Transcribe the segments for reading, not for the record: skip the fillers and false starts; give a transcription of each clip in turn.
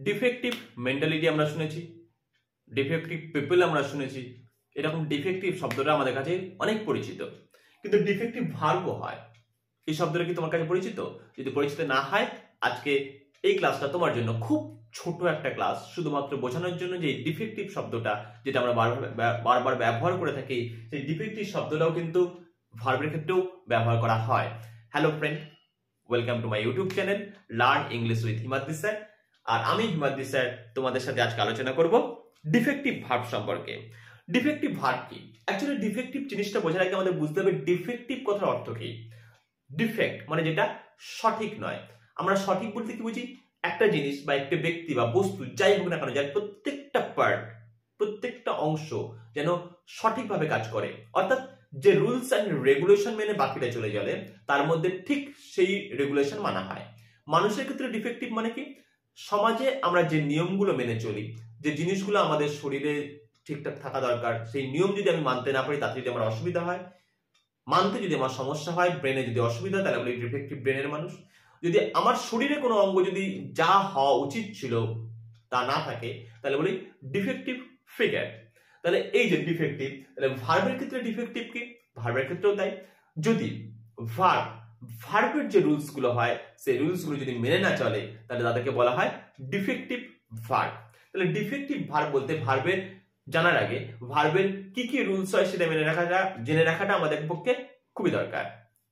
Defective mentality আমরা শুনেছি, defective people আমরা শুনেছি, এরকম ডিফেক্টিভ শব্দটা আমাদের কাছে অনেক পরিচিত। কিন্তু ডিফেক্টিভ ভার্বও হয়। এই শব্দটা কি তোমার কাছে পরিচিত? যদি পরিচিত না হয়, আজকে এই ক্লাসটা তোমার জন্য খুব ছোট একটা ক্লাস, শুধুমাত্র বোঝানোর জন্য যে ডিফেক্টিভ শব্দটা যেটা আমরা বারবার ব্যবহার করে থাকি, সেই ডিফেক্টিভ শব্দটাও কিন্তু ভার্বের ক্ষেত্রেও ব্যবহার করা হয়। Hello friend, welcome to my YouTube channel learn English with Himadri sir. আর আমি হিমাদ্রি স্যার তোমাদের সাথে আজকে আলোচনা করব ডিফেক্টিভ ভার্ব সম্পর্কে। ডিফেক্টিভ ভার্ব কি? অ্যাকচুয়ালি ডিফেক্টিভ জিনিসটা বোঝার আগে আমাদের বুঝতে হবে ডিফেক্টিভ কথার অর্থ কি। ডিফেক্ট মানে যেটা সঠিক নয়। আমরা সঠিক বলতে কি বুঝি? একটা জিনিস বা একটা ব্যক্তি বা বস্তু যাই হোক না কেন, যার প্রত্যেকটা পার্ট, প্রত্যেকটা অংশ যেন সঠিকভাবে কাজ করে, অর্থাৎ যে রুলস অ্যান্ড রেগুলেশন মেনে বাকিটা চলে গেলে তার মধ্যে ঠিক সেই রেগুলেশন মানা হয়। মানুষের ক্ষেত্রে ডিফেক্টিভ মানে কি? সমাজে আমরা যে নিয়মগুলো মেনে চলি, যে জিনিসগুলো আমাদের শরীরে ঠিকঠাক থাকা দরকার, সেই নিয়ম যদি আমি মানতে না পারি, তাতে যদি আমার অসুবিধা হয়, মানতে যদি আমার সমস্যা হয়, ব্রেনে যদি অসুবিধা, তাহলে বলি ডিফেক্টিভ ব্রেনের মানুষ। যদি আমার শরীরে কোনো অঙ্গ যদি যা হওয়া উচিত ছিল তা না থাকে, তাহলে বলি ডিফেক্টিভ ফিগার। তাহলে এই যে ডিফেক্টিভ, তাহলে ভার্বের ক্ষেত্রে ডিফেক্টিভ কি? ভার্বের ক্ষেত্রেও তাই। যদি ভার্বের যে রুলস গুলো হয়, সেই রুলস গুলো যদি মেনে না চলে, তাহলে তাদেরকে বলা হয় ডিফেক্টিভ ভার্ব। তাহলে ডিফেক্টিভ ভার্ব বলতে ভার্বের জানার আগে ভার্বের কি কি রুলস হয় সেটা জেনে রাখাটা আমাদের পক্ষে খুবই দরকার।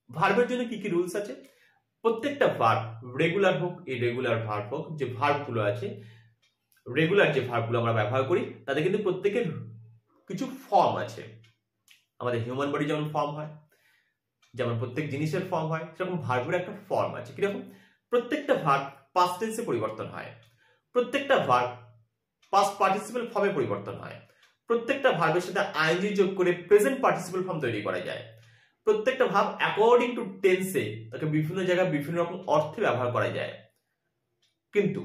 ভার্বের জন্য কি কি রুলস আছে? প্রত্যেকটা ভার্ব, রেগুলার হোক ইররেগুলার ভার্ব হোক, যে ভার্বগুলো আছে, রেগুলার যে ভার্বগুলো আমরা ব্যবহার করি, তাদের কিন্তু প্রত্যেকের কিছু ফর্ম আছে। আমাদের হিউম্যান বডি যেমন ফর্ম হয়, যেমন প্রত্যেক জিনিসের ফর্ম হয়, সেরকম ভার্বের একটা ফর্ম আছে। কিরকম? প্রত্যেকটা ভার্ব পাস্ট টেন্সে পরিবর্তন হয়, প্রত্যেকটা ভার্ব পাস্ট পার্টিসিপল ফর্মে পরিবর্তন হয়, প্রত্যেকটা ভার্বের সাথে আইএনজি যোগ করে প্রেজেন্ট পার্টিসিপল ফর্ম তৈরি করা যায়, প্রত্যেকটা ভার্ব অ্যাকর্ডিং টু টেন্সে তাকে বিভিন্ন জায়গায় বিভিন্ন রকম অর্থে ব্যবহার করা যায়। কিন্তু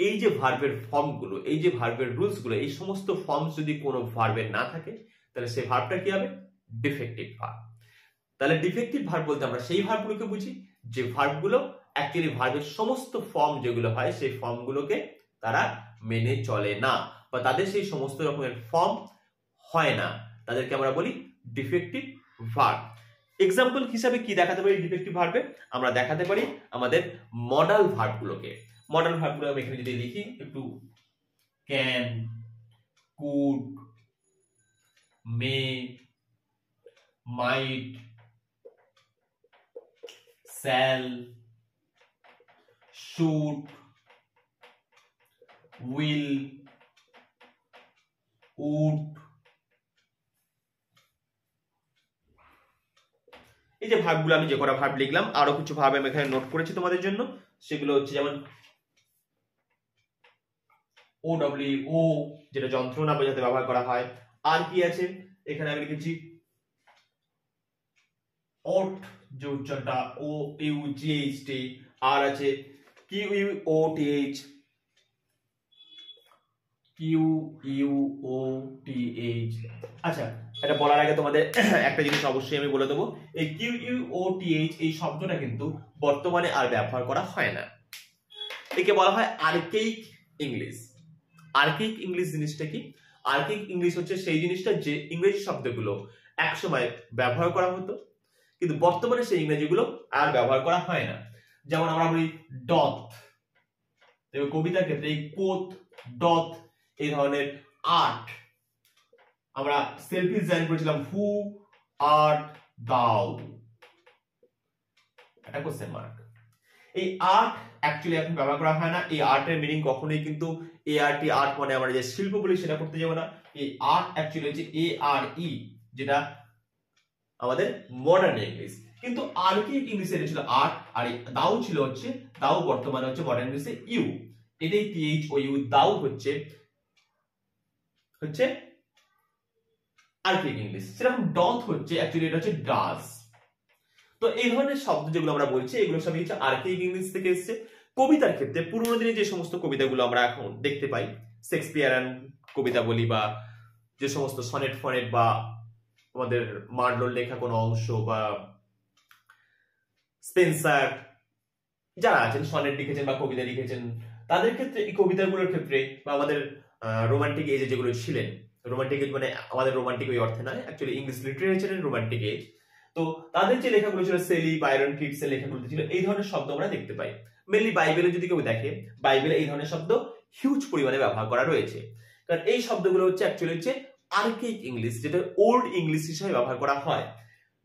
এই যে ভার্বের ফর্মগুলো, এই যে ভার্বের রুলস গুলো, এই সমস্ত ফর্ম যদি কোনো ভার্বের না থাকে, তাহলে সেই ভার্বটা কি হবে? Defective verb. তাহলে ডিফেক্টিভ ভার্ব বলতে আমরা সেই ভার্বগুলোকে বুঝি যে ভার্বগুলো অ্যাকচুয়ালি ভার্বের সমস্ত ফর্ম যেগুলো হয়, সেই ফর্মগুলোকে তারা মেনে চলে না, বা তাদের সেই সমস্ত রকমের ফর্ম হয় না, তাদেরকে আমরা বলি ডিফেক্টিভ ভার্ব। এক্সাম্পল হিসাবে কি দেখাতে পারি ডিফেক্টিভ ভার্বে? আমরা দেখাতে পারি আমাদের মডাল ভার্বগুলোকে। মডাল ভার্বগুলো আমি এখানে যদি লিখি একটু, can, could, may, might, shall, should, will, would, এই যে ভার্বগুলো আমি যে কটা ভার্ব লিখলাম, আরো কিছু ভার্ব আমি এখানে নোট করেছি তোমাদের জন্য। সেগুলো হচ্ছে যেমন ও, যেটা যন্ত্রণা বোঝাতে ব্যবহার করা হয়। আর কি আছে এখানে? আমি লিখেছি ওট, যে উচ্চারণটা ও ইউ জি এইচ টি। আর আছে Q U O T H, Q U O T H. আচ্ছা, এটা বলার আগে তোমাদের একটা জিনিস অবশ্যই আমি বলে দেবো, এই Q U O T H এই শব্দটা কিন্তু বর্তমানে আর ব্যবহার করা হয় না। একে বলা হয় আর্কেইক ইংলিশ। আর্কেইক ইংলিশ জিনিসটা কি? আর্কেইক ইংলিশ হচ্ছে সেই জিনিসটা যে ইংরেজি শব্দগুলো একসময় ব্যবহার করা হতো, কিন্তু বর্তমানে সেই ইংরেজিগুলো আর ব্যবহার করা হয় না। যেমন আমরা বলি ডথ, কবিতার ক্ষেত্রে এই কোথ, ডথ, এই ধরনের আর্ট। আমরা সেলফি ডিজাইন করেছিলাম হু আর্ট দাও, এটা কোশ্চেন মার্ক। এই আর্ট অ্যাকচুয়ালি এখন ব্যবহার করা হয় না। এই আর্টের মিনিং কখনোই কিন্তু এ আর টি, আর্ট মানে আমরা যে শিল্প বলি সেটা করতে যাবো না। এই আর্ট অ্যাকচুয়ালি হচ্ছে এ আর ই, যেটা আমাদের মডার্ন ইংলিশ। কিন্তু আর্কেইক ইংলিশে এটা ছিল আর্ট, আর দাও ছিল হচ্ছে, দাও বর্তমানে হচ্ছে মডার্ন ইংলিশে ইউ, এটাই টি এইচ ও ইউ, দাও হচ্ছে আর্কেইক ইংলিশ। সেরকম ডথ হচ্ছে অ্যাকচুয়ালি এটা হচ্ছে ডাজ। তো এই ধরনের শব্দ যেগুলো আমরা বলছি, এগুলো সবই হচ্ছে আর্কেইক ইংলিশ থেকে এসেছে। কবিতার ক্ষেত্রে পুরোনো দিনে যে সমস্ত কবিতাগুলো আমরা এখন দেখতে পাই, শেক্সপিয়ারিয়ান কবিতা বলি, বা যে সমস্ত সনেট ফনেট, বা আমাদের মার্লোর লেখা কোনো অংশ, বা স্পেন্সার যারা আছেন সনেট লিখেছেন বা কবিতা লিখেছেন, তাদের ক্ষেত্রে এই কবিতাগুলোর ক্ষেত্রে বা আমাদের রোমান্টিক এজে যেগুলো ছিলেন, রোমান্টিক এজ মানে আমাদের রোমান্টিক ওই অর্থে নয়, অ্যাকচুয়ালি ইংলিশ লিটারেচারের রোমান্টিক এজ, তো তাদের যে লেখাগুলো ছিল সেলি, বাইরন, কিটসের লেখাগুলো ছিল এই ধরনের শব্দ আমরা দেখতে পাই। মেনলি বাইবেলে যদি কেউ দেখে, বাইবেলে এই ধরনের শব্দ হিউজ পরিমাণে ব্যবহার করা রয়েছে, কারণ এই শব্দগুলো হচ্ছে অ্যাকচুয়ালি হচ্ছে আর্কেইক ইংলিশ, যেটা ওল্ড ইংলিশ হিসেবে ব্যবহার করা হয়।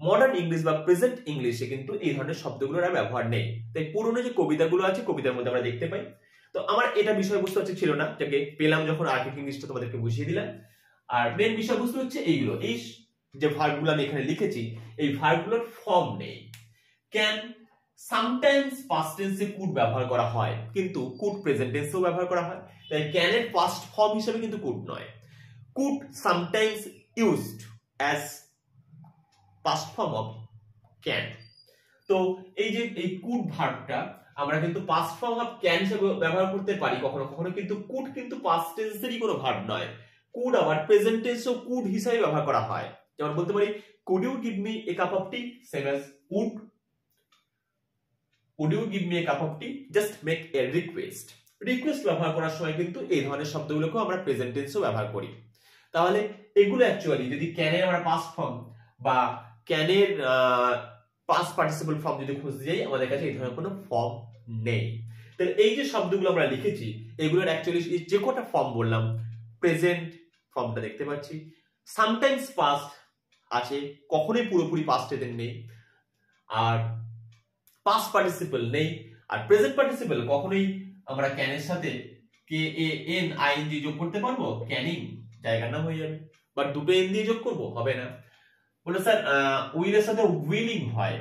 মডার্ন ইংলিশ বা প্রেজেন্ট ইংলিশে কিন্তু এই ধরনের শব্দগুলোর আর ব্যবহার নেই। তাই পুরনো যে কবিতাগুলো আছে কবিতার মধ্যে আমরা দেখতে পাই। তো আমার এটা বিষয়বস্তু হচ্ছে ছিল না, যাকে পেলাম যখন আর্কেইক ইংলিশটা তোমাদেরকে বুঝিয়ে দিলাম। আর মেন বিষয়বস্তু হচ্ছে এইগুলো, এই যে ভার্বগুলো আমি এখানে লিখেছি এই ভার্বগুলোর ফর্ম নেই। ক্যান সামটাইমস পাস্ট টেন্সে কুড ব্যবহার করা হয়, কিন্তু কুড প্রেজেন্ট টেন্সেও ব্যবহার করা হয়। তাই ক্যানের পাস্ট ফর্ম হিসেবে কিন্তু কুড নয়। Could sometimes used as past form of can. তো এই যে এই কুড ভার্বটা আমরা কিন্তু পাস্ট ফর্ম অফ ক্যান হিসেবে ব্যবহার করতে পারি কখনো কখনো, কিন্তু কুড কিন্তু পাস্ট টেন্সেরই কোনো ভার্ব নয়। কুড আবার প্রেজেন্ট টেন্সেও কুড হিসেবে ব্যবহার করা হয়। যেমন বলতে পারি could you give me a cup of tea, same as would. Would you give me a cup of tea? Just make a request. Request ব্যবহার করার সময় কিন্তু এই ধরনের শব্দগুলোকে আমরা প্রেজেন্ট টেন্সেও ব্যবহার করি। তাহলে এগুলো অ্যাকচুয়ালি যদি ক্যানের আমরা পাস্ট ফর্ম বা ক্যানের পাস্ট পার্টিসিপল ফর্ম যদি খুঁজতে যাই আমাদের কাছে এই ধরনের কোনো ফর্ম নেই। তাহলে এই যে শব্দগুলো আমরা লিখেছি এগুলোর অ্যাকচুয়ালি যে কটা ফর্ম বললাম, প্রেজেন্ট ফর্মটা দেখতে পাচ্ছি, সামটাইমস পাস্ট আছে, কখনোই পুরোপুরি পাস্ট টেন্স নেই, আর পাস্ট পার্টিসিপল নেই, আর প্রেজেন্ট পার্টিসিপল কখনোই আমরা ক্যানের সাথে K A N I N G যোগ করতে পারবো, ক্যানিং জায়গার নাম হয়ে যাবে, বাট দুটো এন দিয়ে যোগ করবো হবে না। বলে স্যার উইলের সাথে উইলিং হয়,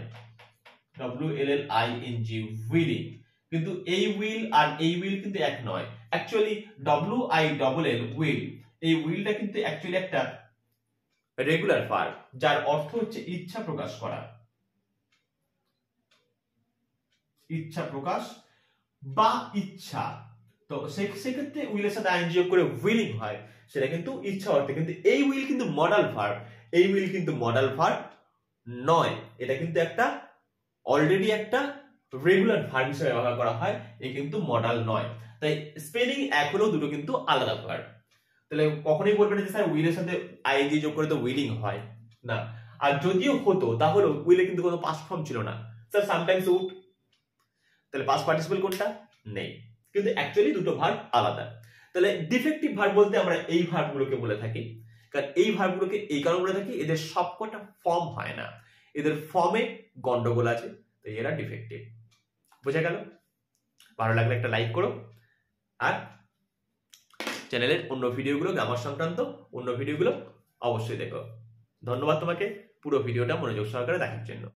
WLLING উইলিং, কিন্তু এই উইল আর এই উইল কিন্তু এক নয়। অ্যাকচুয়ালি WILL উইল, এই উইলটা কিন্তু অ্যাকচুয়ালি একটা রেগুলার ভার্ব যার অর্থ হচ্ছে ইচ্ছা প্রকাশ করা, ইচ্ছা প্রকাশ বা ইচ্ছা। তো সেক্ষেত্রে উইলের সাথে আইএনজি যোগ করে উইলিং হয়, সেটা কিন্তু ইচ্ছা অর্থে। কিন্তু এই উইল কিন্তু মডাল ভার্ব, এই উইল কিন্তু মডাল ভার্ব নয়, এটা কিন্তু একটা অলরেডি একটা রেগুলার ভার্ব হিসেবে ব্যবহার করা হয়, এই কিন্তু মডাল নয়। তাই স্পেলিং এক হলেও দুটো কিন্তু আলাদা ভার্ব। তাহলে কখনোই বলবেন যে স্যার উইলের সাথে আইএনজি যোগ করে তো উইলিং হয় না, আর যদিও হতো তাহলে উইলে কিন্তু কোনো পাস্ট ফর্ম ছিল না। স্যার সামটাইমস উড, তাহলে পাস্ট পার্টিসিপল কোনটা নেই, কিন্তু অ্যাকচুয়ালি দুটো ভার্ব আলাদা। তাহলে ডিফেক্টিভ ভার্ব বলতে আমরা এই ভার্বগুলোকে বলে থাকি, কারণ এই ভার্বগুলোকে এই কারণে বলে থাকি এদের সবকটা ফর্ম হয় না, এদের ফর্মে গন্ডগোল আছে, তো এরা ডিফেক্টিভ। বোঝা গেল? ভালো লাগলে একটা লাইক করো, আর চ্যানেলের অন্য ভিডিওগুলো, গ্রামার সংক্রান্ত অন্য ভিডিওগুলো অবশ্যই দেখো। ধন্যবাদ তোমাকে পুরো ভিডিওটা মনোযোগ সহকারে দেখার জন্য।